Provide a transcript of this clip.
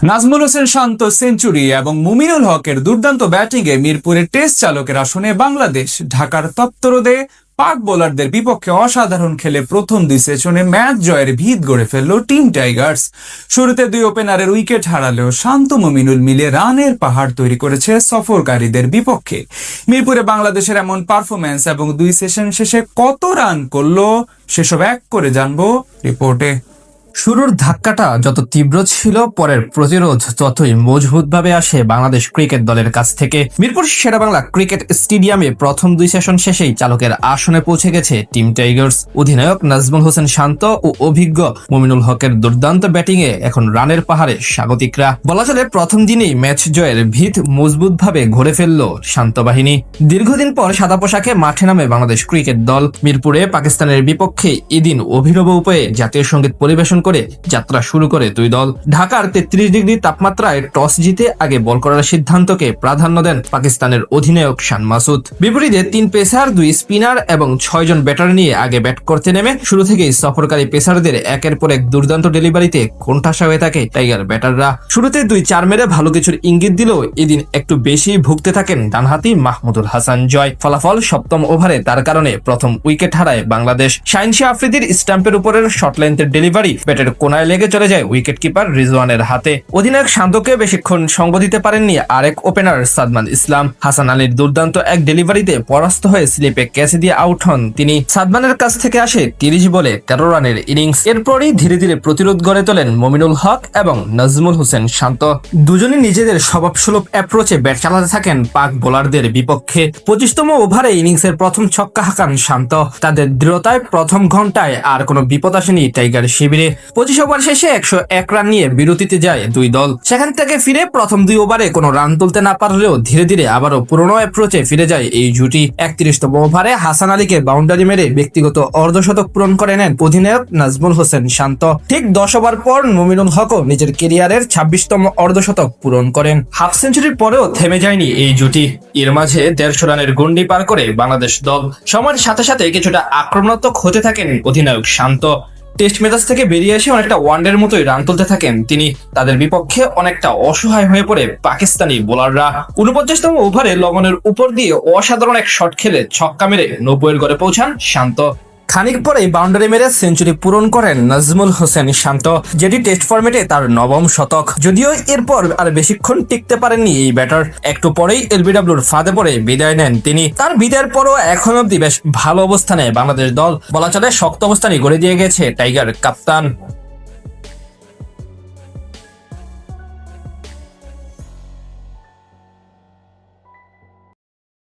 নাজমুল হোসেন শান্ত century এবং মুমিনুল হকের দুর্দান্ত ব্যাটিংয়ে মিরপুরের টেস্ট চালকের আসনে বাংলাদেশ ঢাকার তপ্তরোদে পাক বোলারদের বিপক্ষে অসাধারণ খেলে প্রথম দুই সেশনে ম্যাচ জয়ের ভিত গড়ে ফেলল টিম টাইগার্স। শুরুতে দুই ওপেনারের উইকেট হারালেও শান্ত মুমিনুল মিলে রানের পাহাড় তৈরি করেছে সফরকারীদের বিপক্ষে। মিরপুরে বাংলাদেশের এমন পারফরম্যান্স এবং দুই সেশন শেষে কত রান করলো সেসব এক করে জানবো রিপোর্টে। শুরুর ধাক্কাটা যত তীব্র ছিল, পরের প্রতিরোধ ততই মজবুতভাবে আসে বাংলাদেশ ক্রিকেট দলের কাছ থেকে। মিরপুর শেরেবাংলা ক্রিকেট স্টেডিয়ামে প্রথম দুই সেশন শেষেই চালকের আসনে পৌঁছে গেছে টিম টাইগার্স। অধিনায়ক নাজমুল হোসেন শান্ত ও অভিজ্ঞ মুমিনুল হকের দুর্দান্ত ব্যাটিংয়ে এখন রানের পাহাড়ে স্বাগতিকরা। বলা চলে প্রথম দিনেই ম্যাচ জয়ের ভিত মজবুতভাবে ঘুরে ফেলল শান্ত বাহিনী। দীর্ঘদিন পর সাদা পোশাকে মাঠে নামে বাংলাদেশ ক্রিকেট দল। মিরপুরে পাকিস্তানের বিপক্ষে এদিন অভিনব উপায়ে জাতীয় সঙ্গীত পরিবেশন করে যাত্রা শুরু করে দুই দল। ঢাকার 33 ডিগ্রি তাপমাত্রায় টস জিতে আগে বল করার সিদ্ধান্তকে প্রাধান্য দেন পাকিস্তানের অধিনায়ক শান মাসুদ। বিপরীতে 3 পেসার, 2 স্পিনার এবং 6 জন ব্যাটার নিয়ে আগে ব্যাট করতে নেমে শুরু থেকেই সফরকারী পেসারদের একের পর এক দুর্দান্ত ডেলিভারিতে কোণঠাসা হয়ে থাকে টাইগার ব্যাটাররা। শুরুতে 2-4 মেরে ভালো কিছুর ইঙ্গিত দিলেও এদিন একটু বেশি ভুগতে থাকেন ডানহাতি মাহমুদুল হাসান জয়। ফলাফল সপ্তম ওভারে তার কারণে প্রথম উইকেট হারায় বাংলাদেশ। শাহিন শাহ আফ্রিদির স্টাম্পের উপরের শর্ট লেন্থের ডেলিভারি ব্যাটের কোনায় লেগে চলে যায় উইকেট কিপার রিজওয়ানের হাতে। অধিনায়ক শান্তকে বেশিক্ষণ সঙ্গ দিতে পারেননি আরেক ওপেনার সাদমান ইসলাম। হাসান আলীর দুর্দান্ত এক ডেলিভারিতে পরাস্ত হয়ে স্লিপে ক্যাচ দিয়ে আউট হন তিনি। সাদমানের কাছ থেকে আসে 30 বলে 13 রানের ইনিংস। এরপরই ধীরে ধীরে প্রতিরোধ গড়ে তোলেন মুমিনুল হক এবং নাজমুল হোসেন শান্ত। দুজনই নিজেদের স্বভাবসুলভ অ্যাপ্রোচে ব্যাট চালাতে থাকেন পাক বোলারদের বিপক্ষে। 25তম ওভারে ইনিংসের প্রথম ছক্কা হাঁকান শান্ত। তাদের দৃঢ়তায় প্রথম ঘন্টায় আর কোনো বিপদ আসেনি টাইগার শিবিরে। 25 ওভার শেষে 101 রান নিয়ে বিরতিতে যায় দুই দল। সেখান থেকে ফিরে প্রথম 2 ওভারে কোনো রান তুলতে না পারলেও ধীরে ধীরে আবারও পুরনো অ্যাপ্রোচে ফিরে যায় এই জুটি। 31তম ওভারে হাসান আলীকে বাউন্ডারি মেরে ব্যক্তিগত অর্ধশতক পূরণ করে নেন অধিনায়ক নাজমুল হোসেন শান্ত। ঠিক 10 ওভার পর মুমিনুল হকও নিজের কেরিয়ারের 26তম অর্ধশতক পূরণ করেন। হাফ সেঞ্চুরির পরেও থেমে যায়নি এই জুটি। এর মাঝে 150 রানের গন্ডি পার করে বাংলাদেশ দল। সময়ের সাথে সাথে কিছুটা আক্রমণাত্মক হতে থাকেন অধিনায়ক শান্ত। টেস্ট মেজাজ থেকে বেরিয়ে এসে অনেকটা ওয়ানডের মতোই রান তুলতে থাকেন তিনি। তাদের বিপক্ষে অনেকটা অসহায় হয়ে পড়ে পাকিস্তানি বোলাররা। 49তম ওভারে লগনের উপর দিয়ে অসাধারণ এক শট খেলে ছক্কা মেরে 90 গড়ে পৌঁছান শান্ত। খানিক পরেই বাউন্ডারি মেরে সেঞ্চুরি পূরণ করেন নাজমুল হোসেন শান্ত, যেটি টেস্ট ফরম্যাটে তার 9ম শতক। যদিও এরপর আর বেশিক্ষণ টিকতে পারেননি এই ব্যাটার। একটু পরেই এলবিডব্লিউর ফাঁদে পড়ে বিদায় নেন তিনি। তার বিদায়ের পরও এখন অব্দি বেশ ভালো অবস্থানে বাংলাদেশ দল। বলা চলে শক্ত অবস্থানই গড়ে দিয়ে গেছে টাইগার কাপ্তান।